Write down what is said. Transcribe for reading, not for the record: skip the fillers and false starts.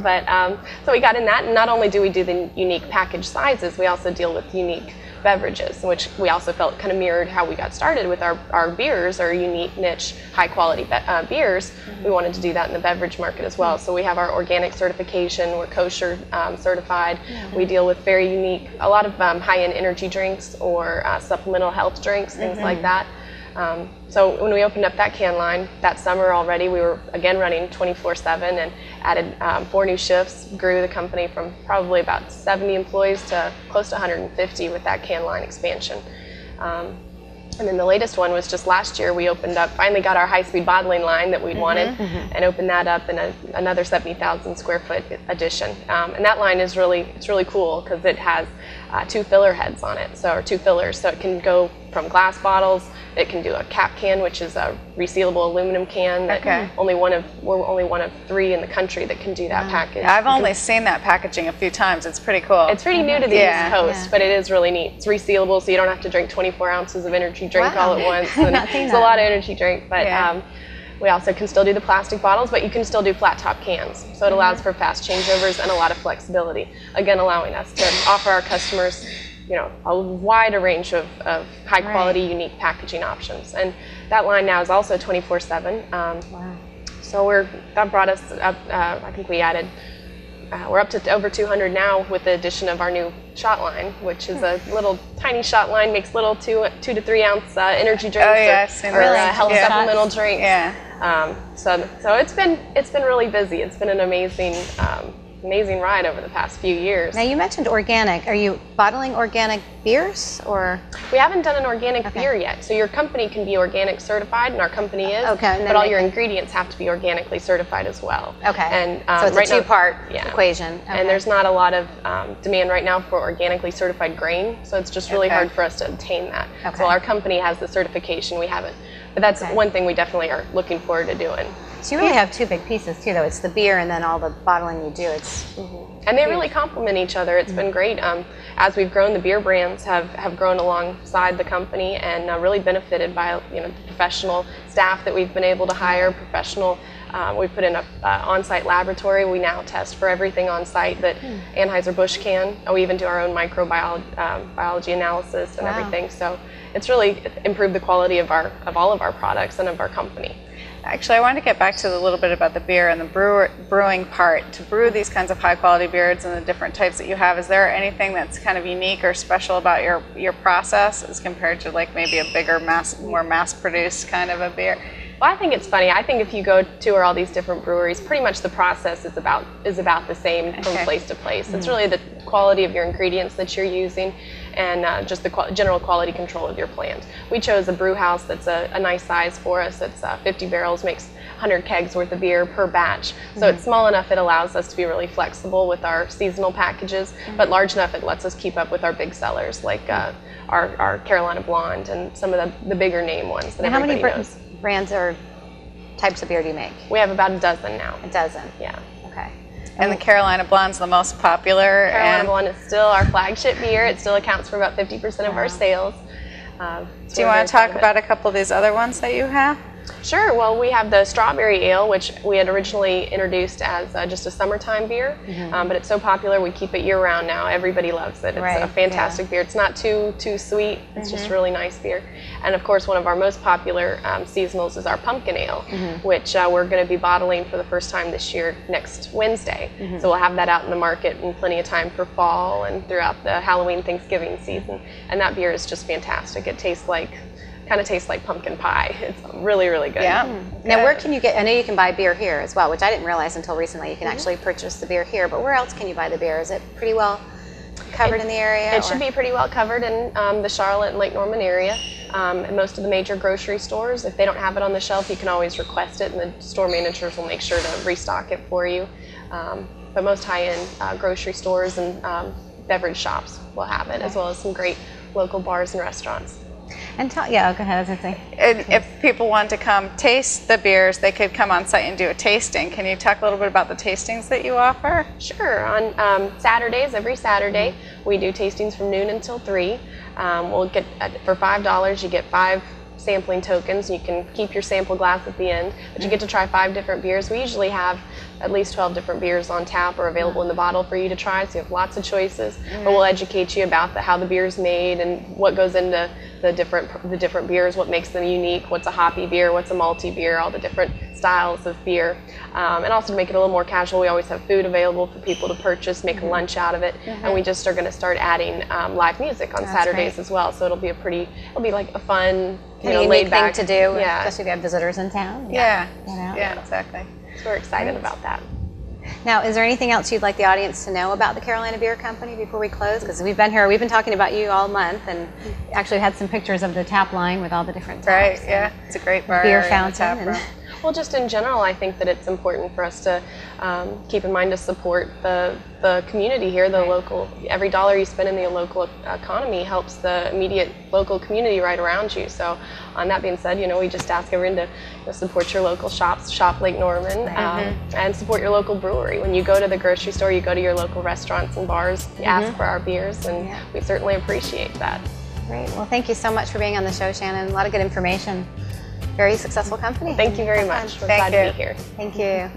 But so we got in that, and not only do we do the unique package sizes, we also deal with unique beverages, which we also felt kind of mirrored how we got started with our beers, our unique niche, high quality beers. We wanted to do that in the beverage market as well. So we have our organic certification, we're kosher certified. We deal with very unique, a lot of high-end energy drinks or supplemental health drinks, things like that. So when we opened up that can line that summer already, we were again running 24/7 and added 4 new shifts, grew the company from probably about 70 employees to close to 150 with that can line expansion. And then the latest one was just last year. We opened up, finally got our high-speed bottling line that we'd wanted, and opened that up in another 70,000 square foot addition. And that line is it's really cool because it has 2 filler heads on it, or 2 fillers, so it can go from glass bottles. It can do a cap can, which is a resealable aluminum can that we're only one of 3 in the country that can do that package. I've only seen that packaging a few times. It's pretty cool. It's pretty new to the East Coast, but it is really neat. It's resealable, so you don't have to drink 24 ounces of energy drink all at once. And it's a lot of energy drink, but we also can still do the plastic bottles, but you can still do flat top cans. So it allows for fast changeovers and a lot of flexibility. Again, allowing us to offer our customers a wider range of high quality, unique packaging options. And that line now is also 24/7. So that brought us up, I think we added, we're up to over 200 now with the addition of our new shot line, which is a little tiny shot line, makes little 2 to 3 ounce energy drinks or health supplemental drinks. So it's been really busy. It's been an amazing ride over the past few years. Now you mentioned organic. Are you bottling organic beers or? We haven't done an organic beer yet. So your company can be organic certified, and our company is. But all your ingredients have to be organically certified as well. And so it's a 2-part equation. And there's not a lot of demand right now for organically certified grain, so it's just really hard for us to obtain that. So our company has the certification, we haven't. But that's one thing we definitely are looking forward to doing. So you really have 2 big pieces too, though. It's the beer and then all the bottling you do. And they really complement each other. It's been great. As we've grown, the beer brands have grown alongside the company and really benefited by the professional staff that we've been able to hire. We've put in an on-site laboratory. We now test for everything on site that Anheuser-Busch can. We even do our own microbiology analysis and everything. So it's really improved the quality of all of our products and of our company. Actually, I wanted to get back to a little bit about the beer and the brewing part. To brew these kinds of high-quality beers and the different types that you have, is there anything that's kind of unique or special about your process as compared to like maybe a bigger, more mass-produced kind of a beer? Well, I think it's funny. I think if you go tour all these different breweries, pretty much the process is about the same from place to place. It's really the quality of your ingredients that you're using and just the general quality control of your plant. We chose a brew house that's a nice size for us. It's 50 barrels, makes 100 kegs worth of beer per batch. So it's small enough it allows us to be really flexible with our seasonal packages, but large enough it lets us keep up with our big sellers like our Carolina Blonde and some of the bigger name ones that everybody knows. Brands or types of beer do you make? We have about a dozen now. A dozen? Yeah. Okay. And the Carolina Blonde's the most popular. Carolina Blonde is still our flagship beer. It still accounts for about 50% of our sales. Do you want to talk about a couple of these other ones that you have? Sure. Well, we have the strawberry ale, which we had originally introduced as just a summertime beer, but it's so popular we keep it year-round now. Everybody loves it. It's a fantastic beer. It's not too sweet. It's just really nice beer. And of course, one of our most popular seasonals is our pumpkin ale, which we're going to be bottling for the first time this year next Wednesday. So we'll have that out in the market in plenty of time for fall and throughout the Halloween, Thanksgiving season. And that beer is just fantastic. It kind of tastes like pumpkin pie. It's really, really good. Yeah. Now, where can you get? I know you can buy beer here as well, which I didn't realize until recently. You can actually purchase the beer here, but where else can you buy the beer? Is it pretty well covered in the area? It should be pretty well covered in the Charlotte and Lake Norman area. And most of the major grocery stores, if they don't have it on the shelf, you can always request it, and the store managers will make sure to restock it for you. But most high-end grocery stores and beverage shops will have it, as well as some great local bars and restaurants. And go ahead. I was going to say. And if people want to come taste the beers, they could come on site and do a tasting. Can you talk a little bit about the tastings that you offer? Sure. On Saturdays, every Saturday, we do tastings from noon until 3. We'll get for $5. You get 5 sampling tokens. You can keep your sample glass at the end, but you get to try 5 different beers. We usually have at least 12 different beers on tap or available in the bottle for you to try, so you have lots of choices. But we'll educate you about how the beer's made and what goes into the different beers, what makes them unique, what's a hoppy beer, what's a malty beer, all the different styles of beer. And also to make it a little more casual, we always have food available for people to purchase, make a lunch out of it. And we just are going to start adding live music on Saturdays as well. So it'll be like a fun, laid back thing to do, especially if you have visitors in town. Yeah, You know? exactly. So we're excited about that. Now, is there anything else you'd like the audience to know about the Carolina Beer Company before we close? Because we've been here, we've been talking about you all month, and actually had some pictures of the tap line with all the different taps. Right, yeah. It's a great bar. Beer and fountain. tap And room. Well, just in general, I think that it's important for us to keep in mind to support the community here, the local. Every dollar you spend in the local economy helps the immediate local community right around you. So, on that being said, we just ask everyone to support your local shops, shop Lake Norman, and support your local brewery. When you go to the grocery store, you go to your local restaurants and bars, you ask for our beers, and we certainly appreciate that. Great. Well, thank you so much for being on the show, Shannon. A lot of good information. Very successful company. Thank you very much. We're glad to be here. Thank you.